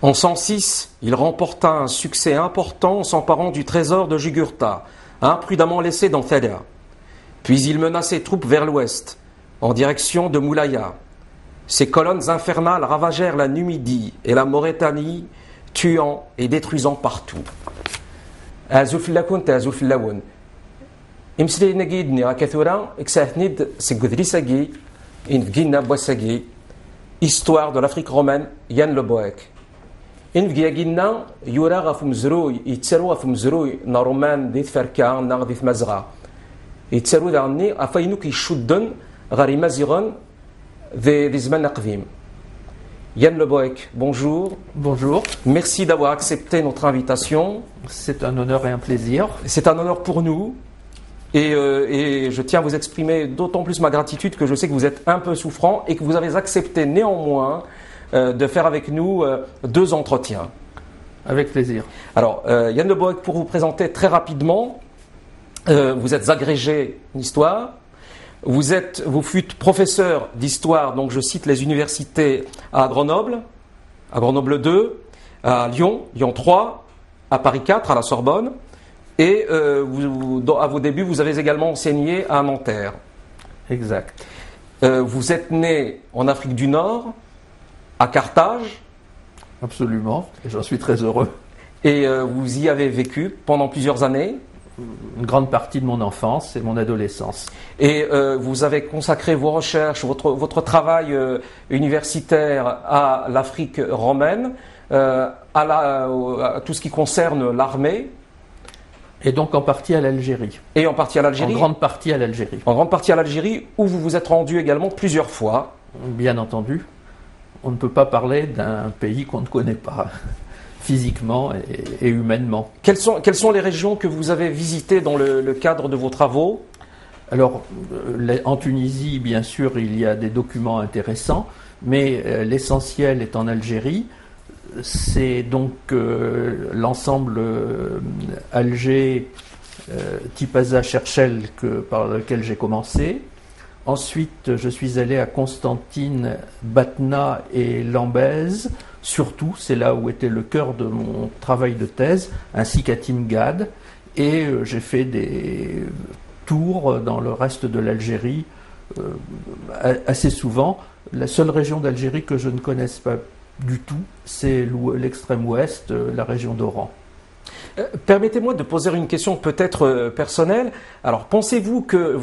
En 106, il remporta un succès important en s'emparant du trésor de Jugurtha, imprudemment laissé dans Thada. Puis il mena ses troupes vers l'ouest, en direction de Moulaya. Ses colonnes infernales ravagèrent la Numidie et la Mauritanie, tuant et détruisant partout. Histoire de l'Afrique romaine, Yann Le Bohec. إنفجاجنا يورا غف مزروي يتسروا غف مزروي نرومان ديت فركا نار ديت مزرعة يتسروا دعني أفاينو كيشدن غاري مزيغن ذي زمان قديم. Yann Le Bohec, bonjour. Bonjour. Merci d'avoir accepté notre invitation. C'est un honneur et un plaisir. C'est un honneur pour nous. Et je tiens à vous exprimer d'autant plus ma gratitude que je sais que vous êtes un peu souffrant et que vous avez accepté néanmoins de faire avec nous 2 entretiens. Avec plaisir. Alors, Yann Le Bohec, pour vous présenter très rapidement, vous êtes agrégé d'histoire, vous fûtes professeur d'histoire, donc je cite les universités à Grenoble 2, à Lyon 3, à Paris 4, à la Sorbonne, et à vos débuts, vous avez également enseigné à Nanterre. Exact. Vous êtes né en Afrique du Nord, à Carthage. Absolument, et j'en suis très heureux. Et vous y avez vécu pendant plusieurs années. Une grande partie de mon enfance et mon adolescence. Et vous avez consacré vos recherches, votre travail universitaire à l'Afrique romaine, à tout ce qui concerne l'armée. Et donc en partie à l'Algérie. Et en partie à l'Algérie. En grande partie à l'Algérie. En grande partie à l'Algérie, où vous vous êtes rendu également plusieurs fois. Bien entendu. On ne peut pas parler d'un pays qu'on ne connaît pas, physiquement et humainement. Quelles sont les régions que vous avez visitées dans le cadre de vos travaux ? Alors, en Tunisie, bien sûr, il y a des documents intéressants, mais l'essentiel est en Algérie. C'est donc l'ensemble Alger, Tipaza, Cherchel par lequel j'ai commencé. Ensuite, je suis allé à Constantine, Batna et Lambèze. Surtout, c'est là où était le cœur de mon travail de thèse, ainsi qu'à Timgad. Et j'ai fait des tours dans le reste de l'Algérie assez souvent. La seule région d'Algérie que je ne connaisse pas du tout, c'est l'extrême ouest, la région d'Oran. Permettez-moi de poser une question peut-être personnelle. Alors, pensez-vous que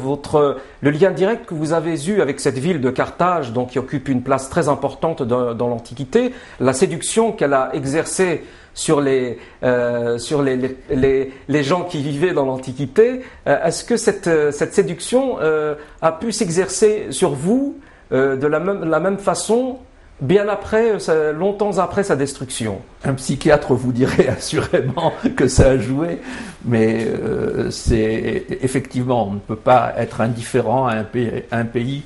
le lien direct que vous avez eu avec cette ville de Carthage, donc qui occupe une place très importante dans l'Antiquité, la séduction qu'elle a exercée sur les gens qui vivaient dans l'Antiquité, est-ce que cette séduction a pu s'exercer sur vous de la même façon bien après, longtemps après sa destruction? Un psychiatre vous dirait assurément que ça a joué, mais c'est effectivement, on ne peut pas être indifférent à un pays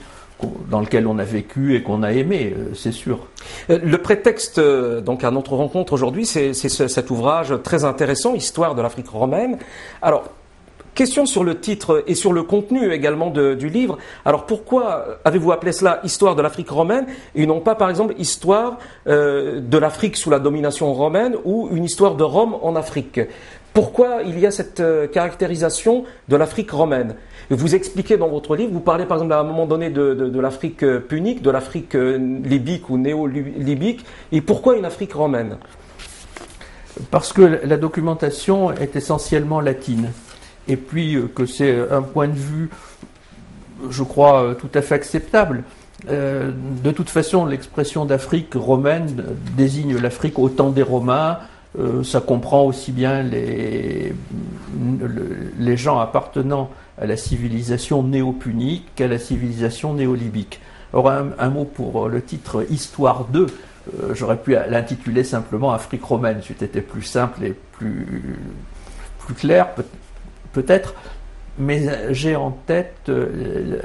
dans lequel on a vécu et qu'on a aimé, c'est sûr. Le prétexte donc à notre rencontre aujourd'hui, c'est cet ouvrage très intéressant, Histoire de l'Afrique romaine. Alors, question sur le titre et sur le contenu également du livre. Alors pourquoi avez-vous appelé cela Histoire de l'Afrique romaine et non pas par exemple Histoire de l'Afrique sous la domination romaine ou une histoire de Rome en Afrique? Pourquoi il y a cette caractérisation de l'Afrique romaine? Vous expliquez dans votre livre, vous parlez par exemple à un moment donné de l'Afrique punique, de l'Afrique libyque ou néo-libyque, et pourquoi une Afrique romaine? Parce que la documentation est essentiellement latine, et puis que c'est un point de vue, je crois, tout à fait acceptable. De toute façon, l'expression d'Afrique romaine désigne l'Afrique au temps des Romains. Ça comprend aussi bien les gens appartenant à la civilisation néo-punique qu'à la civilisation néo-libyque. Alors un mot pour le titre Histoire 2, j'aurais pu l'intituler simplement Afrique romaine, c'était plus simple et plus clair peut-être, mais j'ai en tête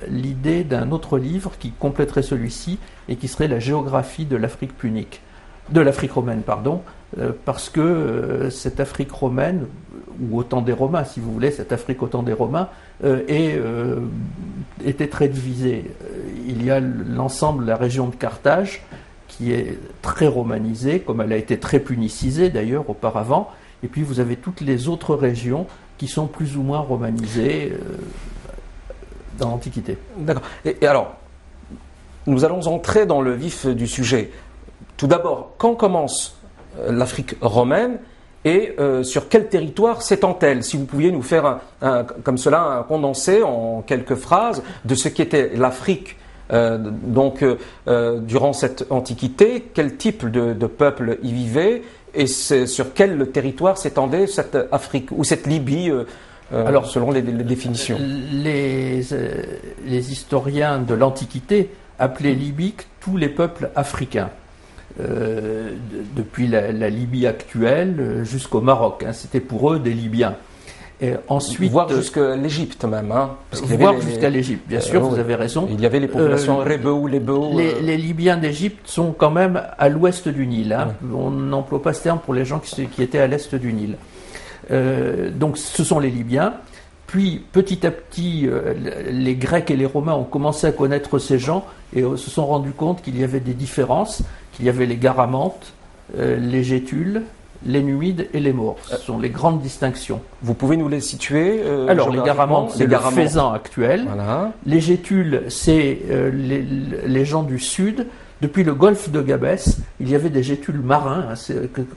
l'idée d'un autre livre qui compléterait celui-ci et qui serait la géographie de l'Afrique punique, de l'Afrique romaine, pardon, parce que cette Afrique romaine, ou au temps des Romains, si vous voulez, cette Afrique au temps des Romains, était très divisée. Il y a l'ensemble de la région de Carthage, qui est très romanisée, comme elle a été très punicisée d'ailleurs auparavant, et puis vous avez toutes les autres régions qui sont plus ou moins romanisées dans l'Antiquité. D'accord. Et alors, nous allons entrer dans le vif du sujet. Tout d'abord, quand commence l'Afrique romaine et sur quel territoire s'étend-elle? Si vous pouviez nous faire comme cela un condensé en quelques phrases de ce qu'était l'Afrique durant cette antiquité, quel type de peuple y vivait et sur quel territoire s'étendait cette Afrique ou cette Libye alors, selon les définitions. Les historiens de l'Antiquité appelaient libyques tous les peuples africains. Depuis la Libye actuelle jusqu'au Maroc. C'était pour eux des Libyens. Et ensuite, voire jusqu'à l'Égypte même. Voire jusqu'à l'Égypte, bien sûr, vous avez raison. Il y avait les populations Rébeu, les Beaux. Les Libyens d'Égypte sont quand même à l'ouest du Nil. On n'emploie pas ce terme pour les gens qui étaient à l'est du Nil. Donc ce sont les Libyens. Puis petit à petit, les Grecs et les Romains ont commencé à connaître ces gens et se sont rendus compte qu'il y avait des différences, qu'il y avait les Garamantes, les Gétules, les Numides et les Maures. Ce sont les grandes distinctions. Vous pouvez nous les situer Alors les Garamantes, c'est le Faisan actuel. Voilà. Les Gétules, c'est les gens du sud. Depuis le golfe de Gabès, il y avait des Gétules marins.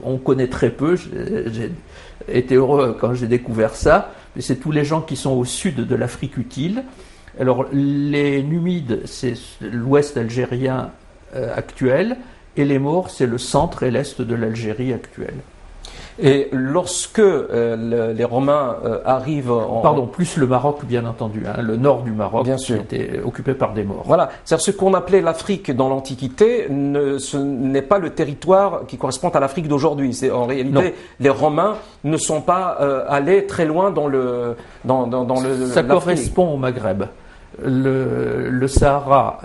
On connaît très peu. J'ai été heureux quand j'ai découvert ça. Mais c'est tous les gens qui sont au sud de l'Afrique utile. Alors les Numides, c'est l'ouest algérien actuel, et les Maures, c'est le centre et l'est de l'Algérie actuelle. Et lorsque les Romains arrivent Pardon, plus le Maroc, bien entendu, le nord du Maroc, bien sûr, qui était occupé par des Maures. Voilà, c'est-à-dire ce qu'on appelait l'Afrique dans l'Antiquité, ce n'est pas le territoire qui correspond à l'Afrique d'aujourd'hui. En réalité, les Romains ne sont pas allés très loin dans le Ça correspond au Maghreb. Le Sahara,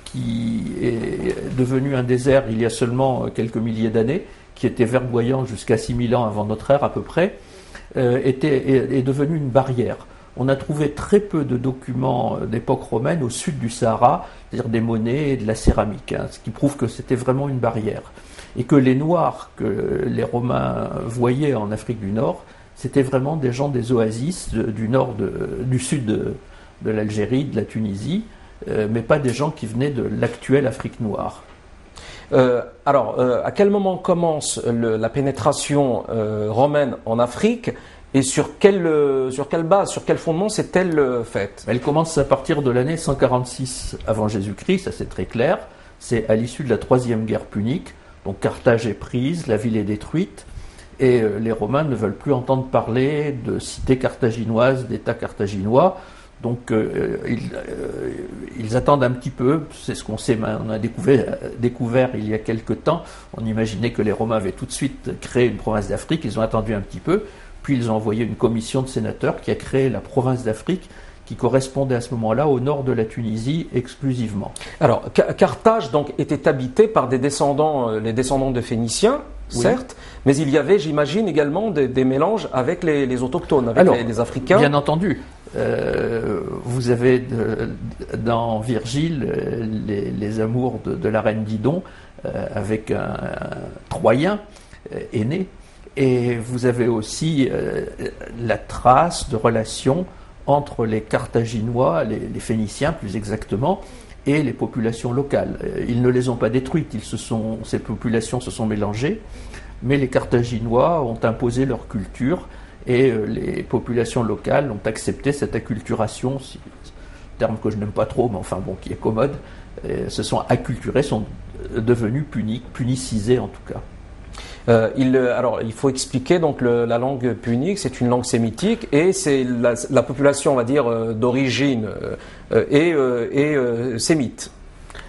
qui est devenu un désert il y a seulement quelques milliers d'années, qui était verdoyant jusqu'à 6000 ans avant notre ère à peu près, est devenu une barrière. On a trouvé très peu de documents d'époque romaine au sud du Sahara, c'est-à-dire des monnaies et de la céramique, ce qui prouve que c'était vraiment une barrière. Et que les Noirs que les Romains voyaient en Afrique du Nord, c'était vraiment des gens des oasis du sud de l'Algérie, de la Tunisie, mais pas des gens qui venaient de l'actuelle Afrique noire. À quel moment commence la pénétration romaine en Afrique et sur quelle base, sur quel fondement s'est-elle faite? Elle commence à partir de l'année 146 avant Jésus-Christ, ça c'est très clair. C'est à l'issue de la troisième guerre punique. Donc Carthage est prise, la ville est détruite et les Romains ne veulent plus entendre parler de cités carthaginoises, d'États carthaginois. Donc ils attendent un petit peu, c'est ce qu'on sait, on a découvert il y a quelque temps, on imaginait que les Romains avaient tout de suite créé une province d'Afrique, ils ont attendu un petit peu, puis ils ont envoyé une commission de sénateurs qui a créé la province d'Afrique, qui correspondait à ce moment-là au nord de la Tunisie exclusivement. Alors Carthage donc était habité par les descendants de Phéniciens, certes, mais il y avait, j'imagine, également des mélanges avec les autochtones, avec les Africains. Bien entendu. Vous avez dans Virgile les amours de la reine Didon avec un Troyen aîné, Et vous avez aussi la trace de relations entre les Carthaginois, les Phéniciens plus exactement, et les populations locales. Ils ne les ont pas détruites, ces populations se sont mélangées, mais les Carthaginois ont imposé leur culture et les populations locales ont accepté cette acculturation, terme que je n'aime pas trop, mais enfin bon, qui est commode, se sont acculturés, sont devenus punicisés en tout cas. Alors, il faut expliquer donc la langue punique, c'est une langue sémitique et c'est la population, on va dire, d'origine sémite.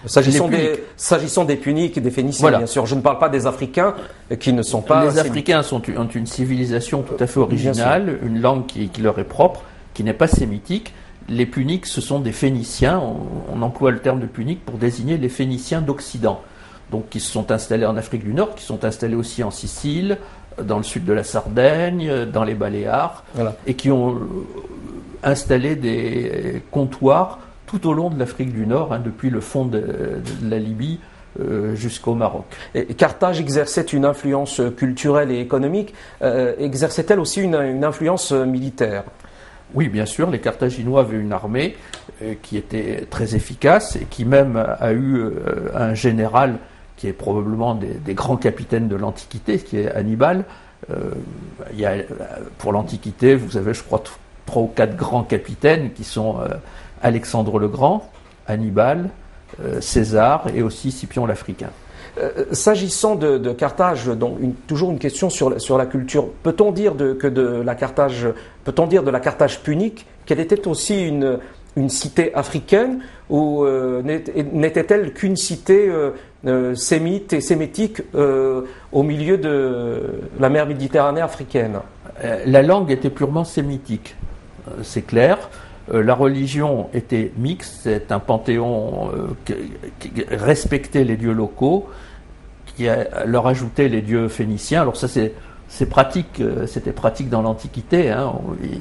S'agissant des Puniques et des Phéniciens, voilà. Bien sûr. Je ne parle pas des Africains qui ne sont pas... Les Africains ont une civilisation tout à fait originale, une langue qui leur est propre, qui n'est pas sémitique. Les Puniques, ce sont des Phéniciens. On emploie le terme de Punique pour désigner les Phéniciens d'Occident. Donc, qui se sont installés en Afrique du Nord, qui sont installés aussi en Sicile, dans le sud de la Sardaigne, dans les Baléares, voilà. Et qui ont installé des comptoirs tout au long de l'Afrique du Nord, depuis le fond de la Libye jusqu'au Maroc. Et Carthage exerçait une influence culturelle et économique. Exerçait-elle aussi une influence militaire ? Oui, bien sûr. Les Carthaginois avaient une armée qui était très efficace et qui même a eu un général qui est probablement des grands capitaines de l'Antiquité, qui est Hannibal. Pour l'Antiquité, vous avez, je crois, 3 ou 4 grands capitaines qui sont Alexandre le Grand, Hannibal, César et aussi Scipion l'Africain. S'agissant de Carthage, donc toujours une question sur la culture. Peut-on dire de la Carthage punique qu'elle était aussi une cité africaine ou n'était-elle qu'une cité sémite et sémitique au milieu de la mer Méditerranée africaine ? La langue était purement sémitique, c'est clair. La religion était mixte, c'est un panthéon qui respectait les dieux locaux, qui leur ajoutait les dieux phéniciens. Alors ça c'est pratique, c'était pratique dans l'Antiquité,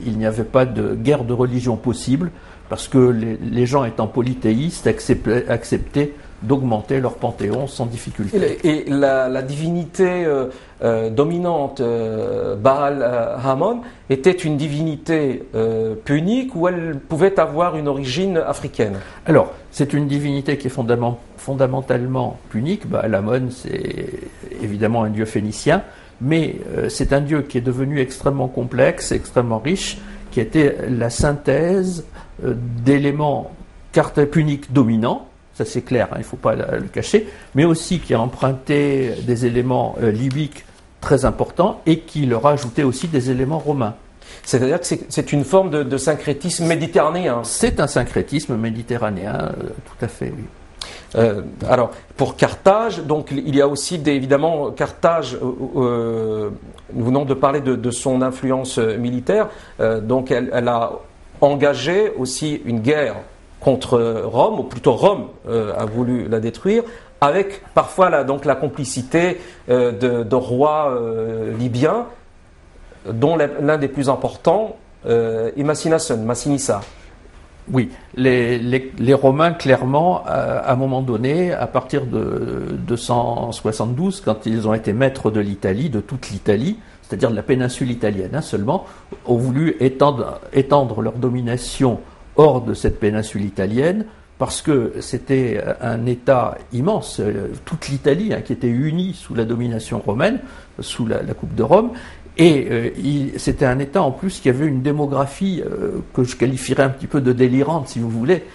il n'y avait pas de guerre de religion possible, parce que les gens étant polythéistes acceptaient d'augmenter leur panthéon sans difficulté. Et la divinité dominante, Baal Hamon, était une divinité punique ou elle pouvait avoir une origine africaine ? Alors, c'est une divinité qui est fondamentalement punique. Baal Hamon, c'est évidemment un dieu phénicien, mais c'est un dieu qui est devenu extrêmement complexe, extrêmement riche, qui était la synthèse d'éléments puniques dominants. Ça c'est clair, il ne faut pas le cacher, mais aussi qui a emprunté des éléments libyques très importants et qui leur a ajouté aussi des éléments romains. C'est-à-dire que c'est une forme de syncrétisme méditerranéen. C'est un syncrétisme méditerranéen, tout à fait, oui. Alors, pour Carthage, donc il y a aussi évidemment Carthage, nous venons de parler de son influence militaire, donc elle a engagé aussi une guerre contre Rome, ou plutôt Rome a voulu la détruire, avec parfois la complicité de rois libyens, dont l'un des plus importants est Massinissa. Oui, les Romains, clairement, à un moment donné, à partir de 272, quand ils ont été maîtres de l'Italie, de toute l'Italie, c'est-à-dire de la péninsule italienne seulement, ont voulu étendre leur domination hors de cette péninsule italienne, parce que c'était un État immense, toute l'Italie qui était unie sous la domination romaine, sous la Coupe de Rome, et c'était un État en plus qui avait une démographie que je qualifierais un petit peu de délirante, si vous voulez,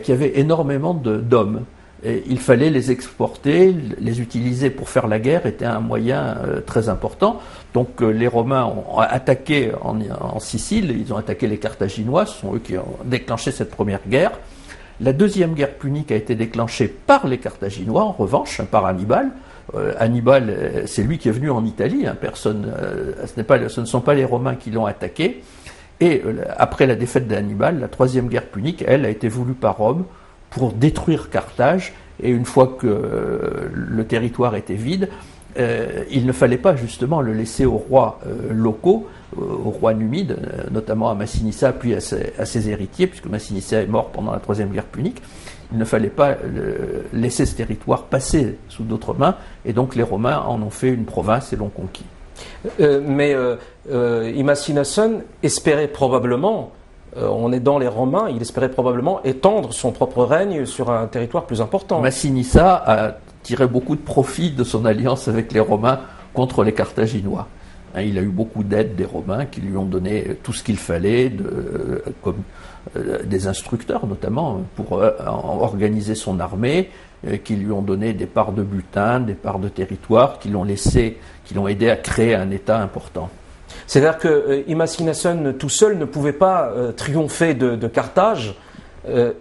qui avait énormément d'hommes. Et il fallait les exporter, les utiliser pour faire la guerre était un moyen très important. Donc les Romains ont attaqué en Sicile, ils ont attaqué les Carthaginois, ce sont eux qui ont déclenché cette première guerre. La deuxième guerre punique a été déclenchée par les Carthaginois, en revanche, par Hannibal. Hannibal, c'est lui qui est venu en Italie, ce ne sont pas les Romains qui l'ont attaqué. Et après la défaite d'Hannibal, la troisième guerre punique, elle, a été voulue par Rome pour détruire Carthage, et une fois que le territoire était vide, il ne fallait pas justement le laisser aux rois locaux, aux rois numides, notamment à Massinissa, puis à ses héritiers, puisque Massinissa est mort pendant la troisième guerre punique. Il ne fallait pas laisser ce territoire passer sous d'autres mains, et donc les Romains en ont fait une province et l'ont conquis. Mais Imacinason espérait probablement, en aidant les Romains, il espérait probablement étendre son propre règne sur un territoire plus important. Massinissa a tiré beaucoup de profit de son alliance avec les Romains contre les Carthaginois. Il a eu beaucoup d'aide des Romains qui lui ont donné tout ce qu'il fallait, comme des instructeurs notamment, pour organiser son armée, qui lui ont donné des parts de butin, des parts de territoire, qui l'ont aidé à créer un État important. C'est-à-dire que Imacinason tout seul ne pouvait pas triompher de Carthage.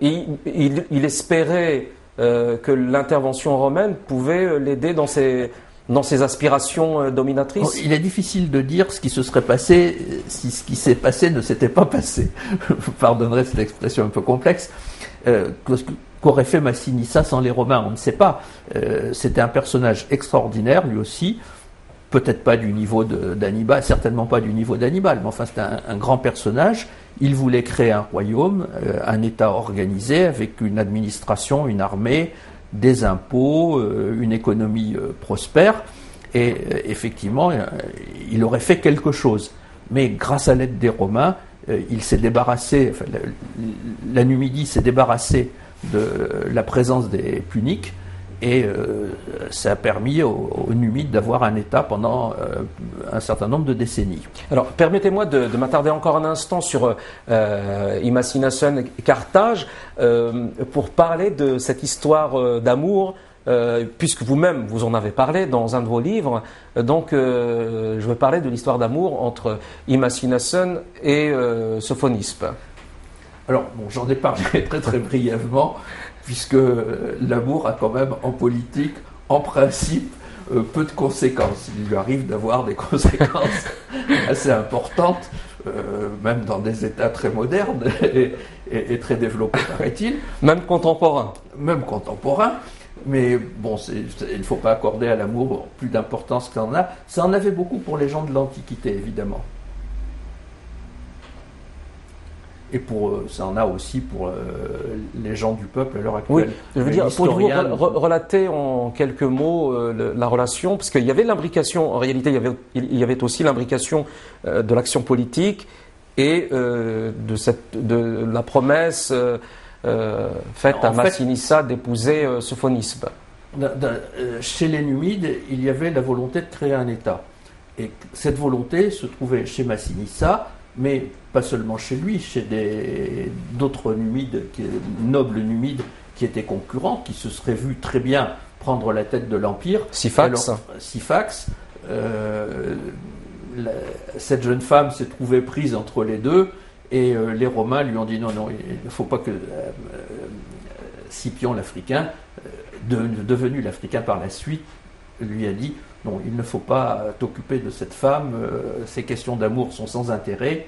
Il espérait que l'intervention romaine pouvait l'aider dans ses aspirations dominatrices. Bon, il est difficile de dire ce qui se serait passé si ce qui s'est passé ne s'était pas passé. Vous pardonnerez cette expression un peu complexe. Qu'aurait fait Massinissa sans les Romains, on ne sait pas. C'était un personnage extraordinaire, lui aussi. Peut-être pas du niveau d'Hannibal, certainement pas du niveau d'Hannibal, mais enfin c'était un grand personnage. Il voulait créer un royaume, un État organisé avec une administration, une armée, des impôts, une économie prospère. Et effectivement, il aurait fait quelque chose. Mais grâce à l'aide des Romains, il s'est débarrassé, enfin, la Numidie s'est débarrassée de la présence des Puniques. Et ça a permis aux Numides d'avoir un État pendant un certain nombre de décennies. Alors, permettez-moi de m'attarder encore un instant sur Imacinason et Carthage pour parler de cette histoire d'amour, puisque vous-même, vous en avez parlé dans un de vos livres. Donc, je veux parler de l'histoire d'amour entre Imacinason et Sophonispe. Alors, bon, j'en ai parlé très très brièvement, puisque l'amour a quand même en politique, en principe, peu de conséquences. Il lui arrive d'avoir des conséquences assez importantes, même dans des États très modernes et très développés, paraît-il. Même contemporains. Même contemporains. Mais bon, il ne faut pas accorder à l'amour plus d'importance que ça en a. Ça en avait beaucoup pour les gens de l'Antiquité, évidemment. Et ça en a aussi pour les gens du peuple à l'heure actuelle. Oui, je veux dire, pouvez-vous relater en quelques mots la relation, parce qu'il y avait l'imbrication, en réalité il y avait aussi l'imbrication de l'action politique et de la promesse faite à Massinissa d'épouser Sophonispe. Chez les Numides, il y avait la volonté de créer un État. Et cette volonté se trouvait chez Massinissa, mais pas seulement chez lui, chez d'autres Numides, nobles Numides qui étaient concurrents, qui se seraient vus très bien prendre la tête de l'Empire. Syphax. Cette jeune femme s'est trouvée prise entre les deux, et les Romains lui ont dit non, il ne faut pas que Scipion l'Africain, devenu l'Africain par la suite, lui a dit non, il ne faut pas t'occuper de cette femme, ces questions d'amour sont sans intérêt,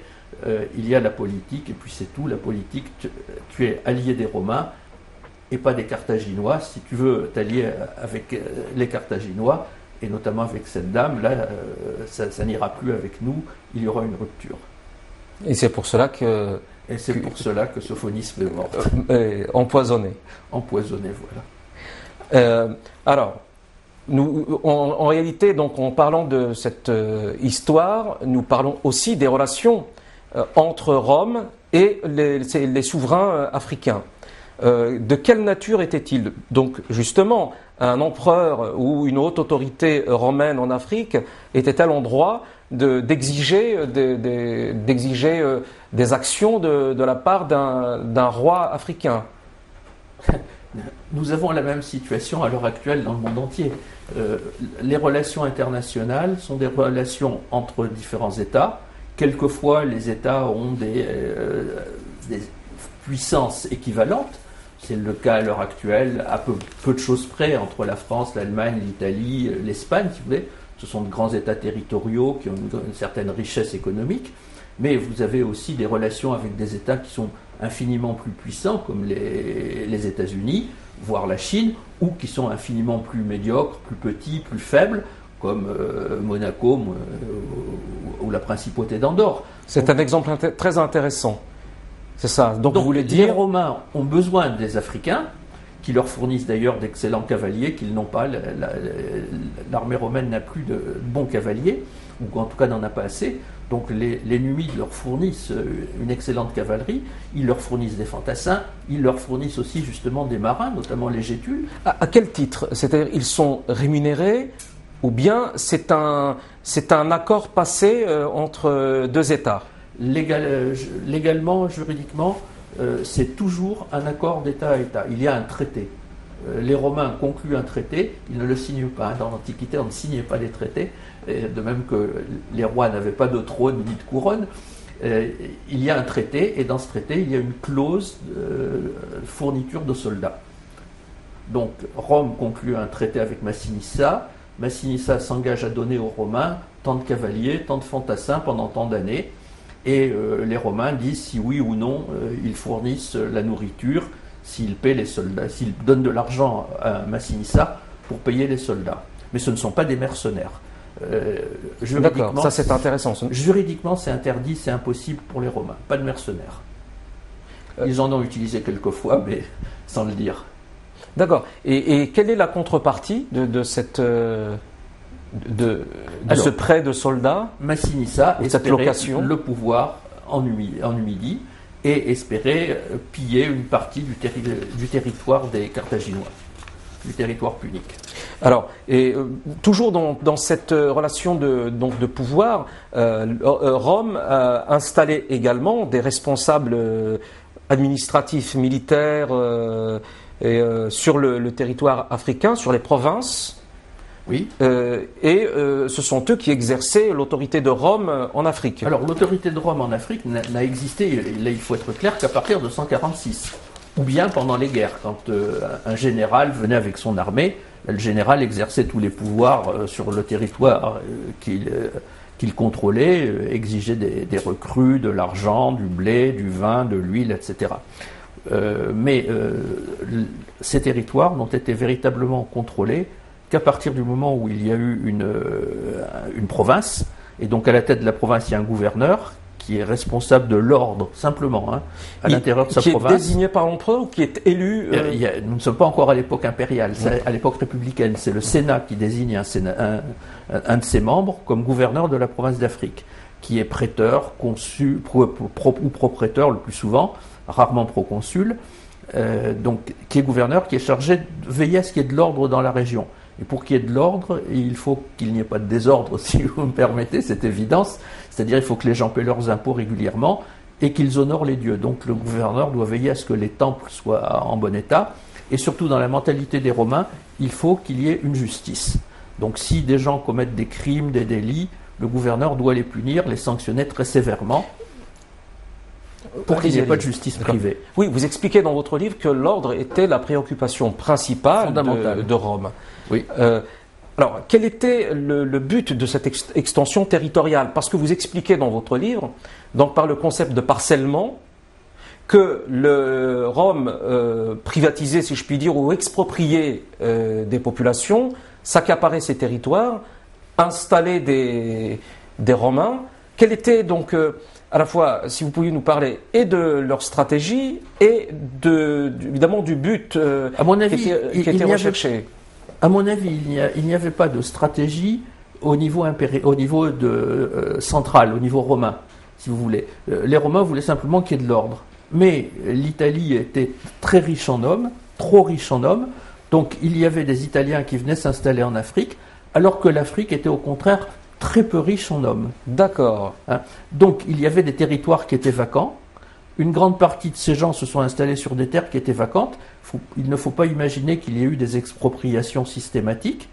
il y a la politique, et puis c'est tout, la politique, tu es allié des Romains et pas des Carthaginois. Si tu veux t'allier avec les Carthaginois, et notamment avec cette dame, là, ça n'ira plus avec nous, il y aura une rupture. Et c'est pour cela que... Et c'est pour cela que Sophonispe est mort. Empoisonné. Empoisonné, voilà. Alors, en réalité, donc, en parlant de cette histoire, nous parlons aussi des relations entre Rome et les souverains africains. De quelle nature était-il? Donc, justement, un empereur ou une haute autorité romaine en Afrique était-elle en droit d'exiger des actions de la part d'un roi africain? Nous avons la même situation à l'heure actuelle dans le monde entier. Les relations internationales sont des relations entre différents États. Quelquefois, les États ont des puissances équivalentes. C'est le cas à l'heure actuelle, à peu de choses près, entre la France, l'Allemagne, l'Italie, l'Espagne, si vous voulez. Ce sont de grands États territoriaux qui ont une certaine richesse économique. Mais vous avez aussi des relations avec des États qui sont infiniment plus puissants, comme les États-Unis, voire la Chine, ou qui sont infiniment plus médiocres, plus petits, plus faibles, comme Monaco ou la principauté d'Andorre. C'est un exemple très intéressant. C'est ça. Donc vous voulez dire... Les Romains ont besoin des Africains, qui leur fournissent d'ailleurs d'excellents cavaliers qu'ils n'ont pas. L'armée romaine n'a plus de bons cavaliers. ou en tout cas n'en a pas assez. Donc les Numides leur fournissent une excellente cavalerie, ils leur fournissent des fantassins, ils leur fournissent aussi justement des marins, notamment les Gétules. À quel titre? C'est-à-dire ils sont rémunérés ou bien c'est un accord passé entre deux États? Légalement, juridiquement, c'est toujours un accord d'État à État. Il y a un traité. Les Romains concluent un traité, ils ne le signent pas. Dans l'Antiquité, on ne signait pas les traités, et de même que les rois n'avaient pas de trône ni de couronne. Il y a un traité, et dans ce traité, il y a une clause de fourniture de soldats. Donc, Rome conclut un traité avec Massinissa. Massinissa s'engage à donner aux Romains tant de cavaliers, tant de fantassins pendant tant d'années. Et les Romains disent si oui ou non ils fournissent la nourriture, s'ils paient les soldats, s'ils donnent de l'argent à Massinissa pour payer les soldats. Mais ce ne sont pas des mercenaires. D'accord, ça c'est intéressant. Juridiquement, c'est interdit, c'est impossible pour les Romains. Pas de mercenaires. Ils en ont utilisé quelques fois, mais sans le dire. D'accord. Et quelle est la contrepartie de cette... Alors, ce prêt de soldats, Massinissa espérait le pouvoir en Numidie et espérait piller une partie du territoire des Carthaginois, du territoire punique. Alors, toujours dans cette relation de pouvoir, Rome a installé également des responsables administratifs, militaires sur le territoire africain, sur les provinces. Oui. Ce sont eux qui exerçaient l'autorité de Rome en Afrique. Alors, l'autorité de Rome en Afrique n'a existé, là il faut être clair, qu'à partir de 146. Ou bien pendant les guerres, quand un général venait avec son armée, le général exerçait tous les pouvoirs sur le territoire qu'il contrôlait, exigeait des recrues, de l'argent, du blé, du vin, de l'huile, etc. Mais ces territoires n'ont été véritablement contrôlés qu'à partir du moment où il y a eu une province, et donc à la tête de la province, il y a un gouverneur qui est responsable de l'ordre, simplement, à l'intérieur de sa province. Qui est désigné par l'empereur ou qui est élu Nous ne sommes pas encore à l'époque impériale, c'est à l'époque républicaine. C'est le Sénat qui désigne un de ses membres comme gouverneur de la province d'Afrique, qui est prêteur, consul, ou proprêteur le plus souvent, rarement proconsul, donc qui est gouverneur, qui est chargé de veiller à ce qu'il y ait de l'ordre dans la région. Et pour qu'il y ait de l'ordre, il faut qu'il n'y ait pas de désordre, si vous me permettez, c'est évidence. C'est-à-dire il faut que les gens paient leurs impôts régulièrement et qu'ils honorent les dieux. Donc le gouverneur doit veiller à ce que les temples soient en bon état. Et surtout dans la mentalité des Romains, il faut qu'il y ait une justice. Donc si des gens commettent des crimes, des délits, le gouverneur doit les punir, les sanctionner très sévèrement pour qu'il n'y ait pas de justice privée. Oui, vous expliquez dans votre livre que l'ordre était la préoccupation principale de Rome. Oui. Alors, quel était le but de cette extension territoriale? Parce que vous expliquez dans votre livre, donc par le concept de parcellement, que Rome privatisait, si je puis dire, ou expropriait des populations, s'accaparait ces territoires, installait des Romains. Quel était donc à la fois, si vous pouviez nous parler et de leur stratégie et évidemment du but à mon avis, qui était recherché? À mon avis, il n'y avait pas de stratégie au niveau central, au niveau romain, si vous voulez. Les Romains voulaient simplement qu'il y ait de l'ordre. Mais l'Italie était très riche en hommes, trop riche en hommes, donc il y avait des Italiens qui venaient s'installer en Afrique, alors que l'Afrique était au contraire très peu riche en hommes. D'accord. Donc il y avait des territoires qui étaient vacants. Une grande partie de ces gens se sont installés sur des terres qui étaient vacantes. Il ne faut pas imaginer qu'il y ait eu des expropriations systématiques,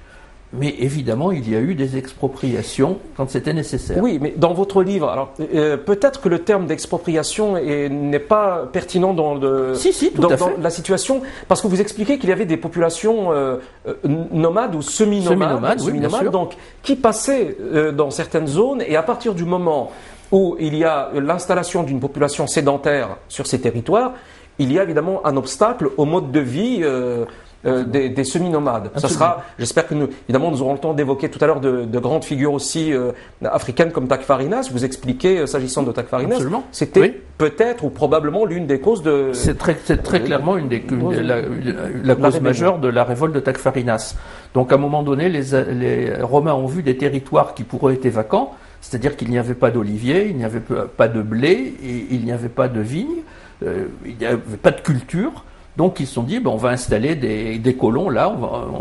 mais évidemment il y a eu des expropriations quand c'était nécessaire. Oui, mais dans votre livre, alors peut-être que le terme d'expropriation n'est pas pertinent dans la situation, parce que vous expliquez qu'il y avait des populations nomades ou semi-nomades, donc qui passaient dans certaines zones, et à partir du moment où il y a l'installation d'une population sédentaire sur ces territoires, il y a évidemment un obstacle au mode de vie des semi-nomades. Ça sera, j'espère que évidemment, nous aurons le temps d'évoquer tout à l'heure de grandes figures aussi africaines comme Tacfarinas. Vous expliquez, s'agissant de Tacfarinas, c'était peut-être ou probablement l'une des causes de... C'est très clairement la cause majeure de la révolte de Tacfarinas. Donc à un moment donné, les Romains ont vu des territoires qui pour eux étaient vacants, c'est-à-dire qu'il n'y avait pas d'oliviers, il n'y avait pas de blé, et il n'y avait pas de vignes, il n'y avait pas de culture. Donc ils se sont dit, on va installer des colons là,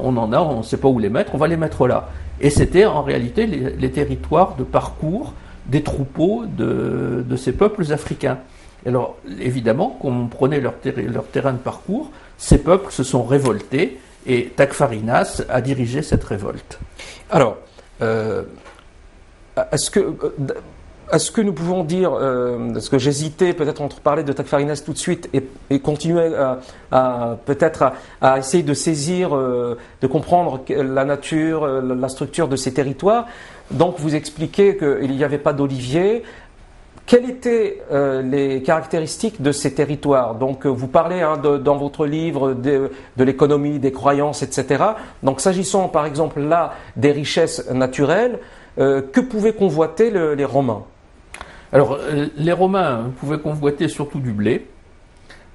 on ne sait pas où les mettre, on va les mettre là. Et c'était en réalité les territoires de parcours des troupeaux de ces peuples africains. Alors évidemment, quand on prenait leur terrain de parcours, ces peuples se sont révoltés et Tacfarinas a dirigé cette révolte. Alors, est-ce que nous pouvons dire, parce que j'hésitais peut-être entre parler de Tacfarinas tout de suite et continuer peut-être à essayer de saisir, de comprendre la nature, la structure de ces territoires. Donc vous expliquez qu'il n'y avait pas d'olivier. Quelles étaient les caractéristiques de ces territoires? Donc vous parlez dans votre livre de l'économie, des croyances, etc. Donc s'agissant par exemple là des richesses naturelles, que pouvaient convoiter les Romains? Alors, les Romains pouvaient convoiter surtout du blé,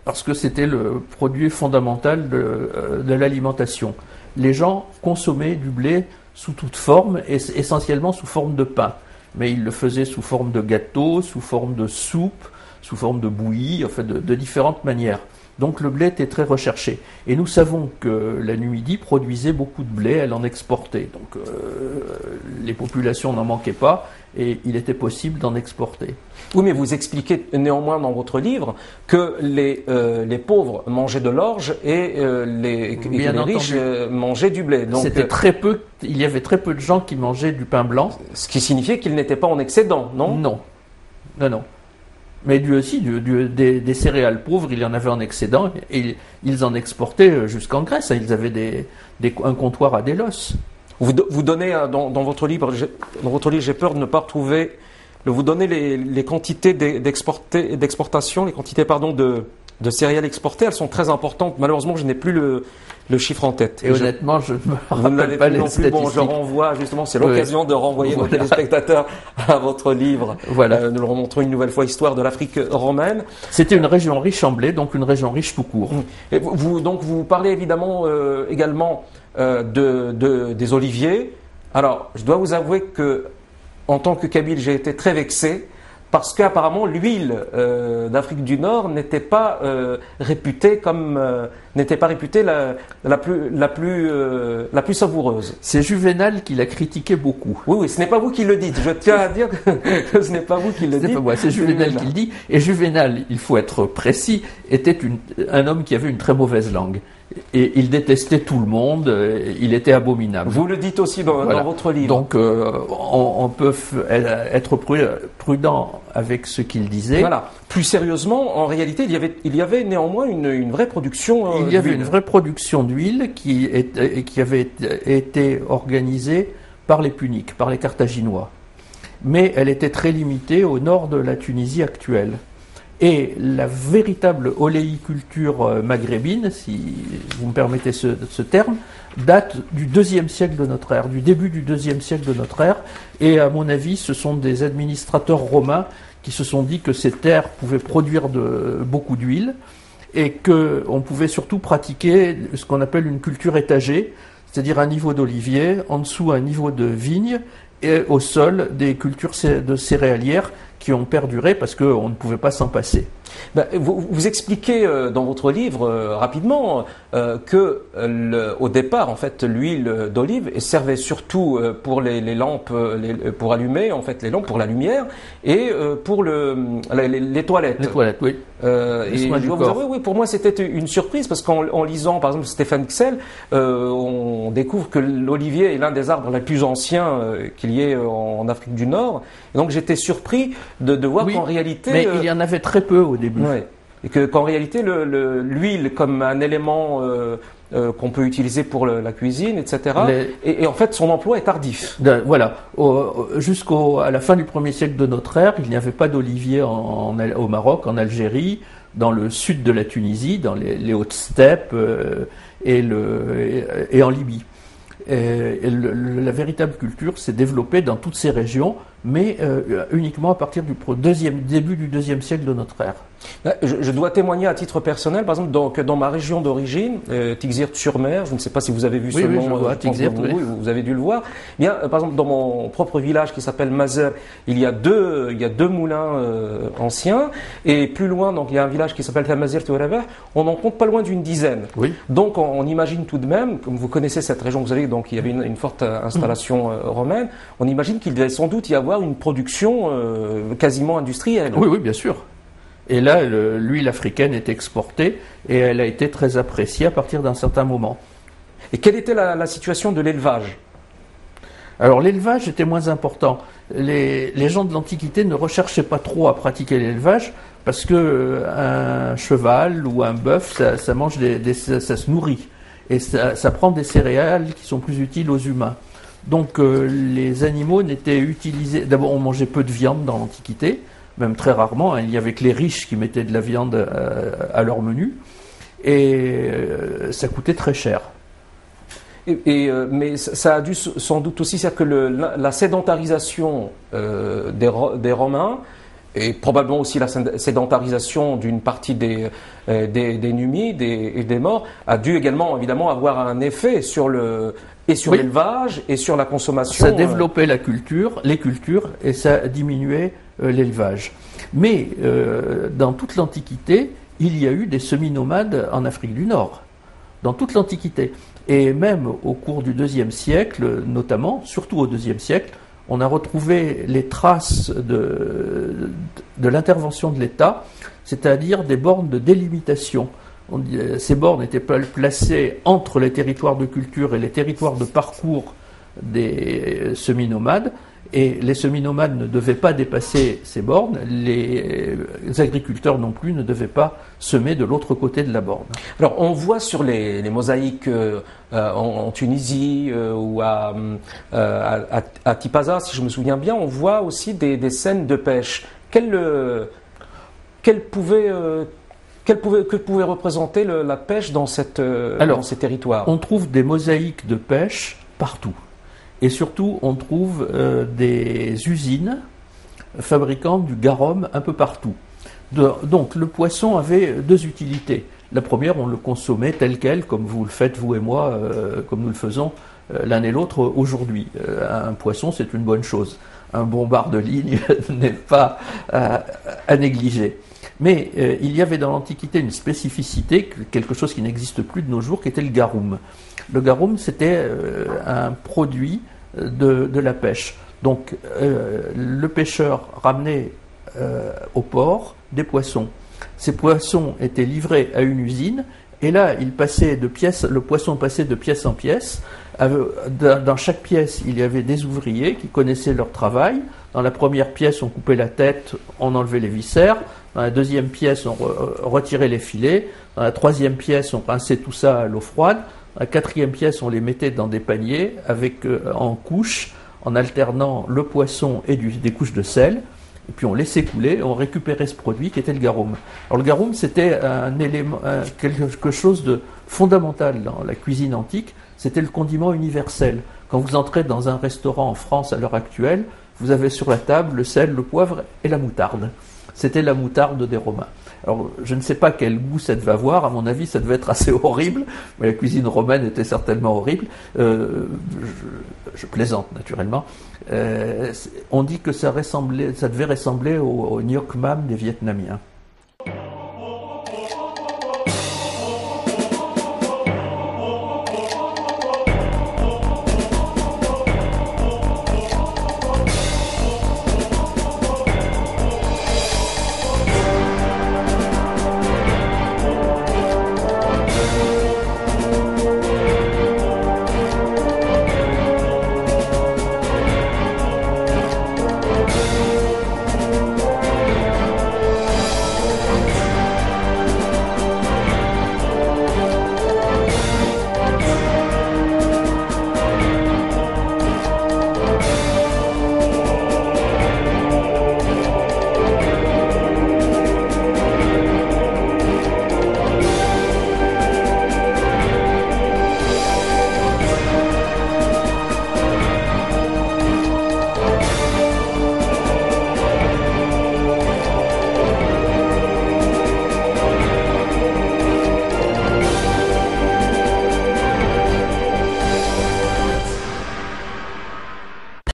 parce que c'était le produit fondamental de l'alimentation. Les gens consommaient du blé sous toute forme, et essentiellement sous forme de pain. Mais ils le faisaient sous forme de gâteau, sous forme de soupe, sous forme de bouillie, enfin de différentes manières. Donc le blé était très recherché. Et nous savons que la Numidie produisait beaucoup de blé, elle en exportait. Donc les populations n'en manquaient pas et il était possible d'en exporter. Oui, mais vous expliquez néanmoins dans votre livre que les pauvres mangeaient de l'orge et les riches mangeaient du blé. Donc, il y avait très peu de gens qui mangeaient du pain blanc. Ce qui signifiait qu'ils n'étaient pas en excédent, non? Non. Mais des céréales pauvres, il y en avait en excédent et ils en exportaient jusqu'en Grèce. Ils avaient un comptoir à Délos. Vous donnez dans votre livre, j'ai peur de ne pas retrouver. Vous donnez les quantités d'exportation, les quantités de céréales exportées. Elles sont très importantes. Malheureusement, je n'ai plus le chiffre en tête. Et honnêtement, je ne me rappelle pas les statistiques. Bon, je renvoie justement, c'est l'occasion de renvoyer nos téléspectateurs à votre livre. Voilà. Nous le remontrons une nouvelle fois, Histoire de l'Afrique romaine. C'était une région riche en blé, donc une région riche tout court. Et vous parlez évidemment également des oliviers. Alors, je dois vous avouer que, en tant que Kabyle, j'ai été très vexé parce qu'apparemment l'huile d'Afrique du Nord n'était pas réputée la plus savoureuse. C'est Juvénal qui l'a critiqué beaucoup. Oui, ce n'est pas vous qui le dites. Je tiens à dire que ce n'est pas vous qui le dites. C'est Juvénal qui le dit. Et Juvénal, il faut être précis, était un homme qui avait une très mauvaise langue. Et il détestait tout le monde, il était abominable. Vous le dites aussi dans votre livre. Donc on peut être prudent avec ce qu'il disait. Voilà. Plus sérieusement, en réalité, il y avait néanmoins une vraie production Il y avait une vraie production d'huile qui avait été organisée par les Puniques, par les Carthaginois. Mais elle était très limitée au nord de la Tunisie actuelle. Et la véritable oléiculture maghrébine, si vous me permettez ce terme, date du IIe siècle de notre ère, du début du IIe siècle de notre ère. Et à mon avis, ce sont des administrateurs romains qui se sont dit que ces terres pouvaient produire beaucoup d'huile et qu'on pouvait surtout pratiquer ce qu'on appelle une culture étagée, c'est-à-dire un niveau d'olivier, en dessous un niveau de vigne et au sol des cultures de céréalières qui ont perduré parce qu'on ne pouvait pas s'en passer. Vous expliquez dans votre livre rapidement que au départ, en fait, l'huile d'olive servait surtout pour les lampes, pour allumer en fait les lampes, pour la lumière et pour les toilettes. Les toilettes, oui. Et je dois vous avouer, oui, pour moi c'était une surprise parce qu'en lisant par exemple Stéphane Gsell, on découvre que l'olivier est l'un des arbres les plus anciens qu'il y ait en Afrique du Nord. Et donc j'étais surpris de voir qu'en réalité... Mais il y en avait très peu au début. Ouais. Et qu'en réalité, l'huile comme un élément qu'on peut utiliser pour la cuisine, etc. Et en fait, son emploi est tardif. Voilà. Jusqu'à la fin du 1er siècle de notre ère, il n'y avait pas d'olivier au Maroc, en Algérie. dans le sud de la Tunisie, dans les hautes steppes et en Libye. La véritable culture s'est développée dans toutes ces régions, mais uniquement à partir du début du deuxième siècle de notre ère. Je dois témoigner à titre personnel, par exemple, que dans ma région d'origine, Tixirt-sur-Mer, je ne sais pas si vous avez vu ce nom, je vois, Tixirt, vous avez dû le voir. Bien, par exemple, dans mon propre village qui s'appelle Mazer, il y a deux moulins anciens, et plus loin, donc il y a un village qui s'appelle Tamazir Touarabah, on en compte pas loin d'une dizaine. Oui. Donc on imagine tout de même, comme vous connaissez cette région, vous savez, donc il y avait une forte installation romaine, on imagine qu'il devait sans doute y avoir une production quasiment industrielle. Oui, oui, bien sûr. Et là, l'huile africaine est exportée et elle a été très appréciée à partir d'un certain moment. Et quelle était la situation de l'élevage ? Alors l'élevage était moins important. Les gens de l'Antiquité ne recherchaient pas trop à pratiquer l'élevage parce que un cheval ou un bœuf, ça mange ça se nourrit et ça prend des céréales qui sont plus utiles aux humains. Donc les animaux n'étaient utilisés. D'abord, on mangeait peu de viande dans l'Antiquité. Même très rarement, il n'y avait que les riches qui mettaient de la viande à leur menu, et ça coûtait très cher. Mais ça a dû sans doute aussi, c'est-à-dire que la sédentarisation des Romains, et probablement aussi la sédentarisation d'une partie des Numides et des Maures, a dû également évidemment avoir un effet sur l'élevage et sur la consommation. Ça développait les cultures, et ça diminuait l'élevage. Mais dans toute l'Antiquité, il y a eu des semi-nomades en Afrique du Nord. Dans toute l'Antiquité. Et même au cours du IIe siècle, notamment, surtout au IIe siècle, on a retrouvé les traces de l'intervention de l'État, c'est-à-dire des bornes de délimitation. Ces bornes étaient placées entre les territoires de culture et les territoires de parcours des semi-nomades, et les semi-nomades ne devaient pas dépasser ces bornes, les agriculteurs non plus ne devaient pas semer de l'autre côté de la borne. Alors on voit sur les mosaïques en Tunisie ou à Tipaza, si je me souviens bien, on voit aussi des scènes de pêche. Que pouvait représenter la pêche dans ces territoires ? On trouve des mosaïques de pêche partout. Et surtout, on trouve des usines fabriquant du garum un peu partout. Donc, le poisson avait deux utilités. La première, on le consommait tel quel, comme vous le faites, vous et moi, comme nous le faisons l'un et l'autre aujourd'hui. Un poisson, c'est une bonne chose. Un bon bar de ligne n'est pas à négliger. Mais il y avait dans l'Antiquité une spécificité, quelque chose qui n'existe plus de nos jours, qui était le garum. Le garum, c'était un produit de la pêche. Donc, le pêcheur ramenait au port des poissons. Ces poissons étaient livrés à une usine, et là, le poisson passait de pièce en pièce. Dans chaque pièce, il y avait des ouvriers qui connaissaient leur travail. Dans la première pièce, on coupait la tête, on enlevait les viscères. Dans la deuxième pièce, on retirait les filets. Dans la troisième pièce, on rinçait tout ça à l'eau froide. Dans la quatrième pièce, on les mettait dans des paniers en couches, en alternant le poisson et des couches de sel. Et puis on laissait couler, on récupérait ce produit qui était le garum. Alors le garum, c'était quelque chose de fondamental dans la cuisine antique. C'était le condiment universel. Quand vous entrez dans un restaurant en France à l'heure actuelle, vous avez sur la table le sel, le poivre et la moutarde. C'était la moutarde des Romains. Alors, je ne sais pas quel goût ça devait avoir. À mon avis, ça devait être assez horrible. Mais la cuisine romaine était certainement horrible. Je plaisante, naturellement. On dit que ça devait ressembler au gnoc mam des Vietnamiens.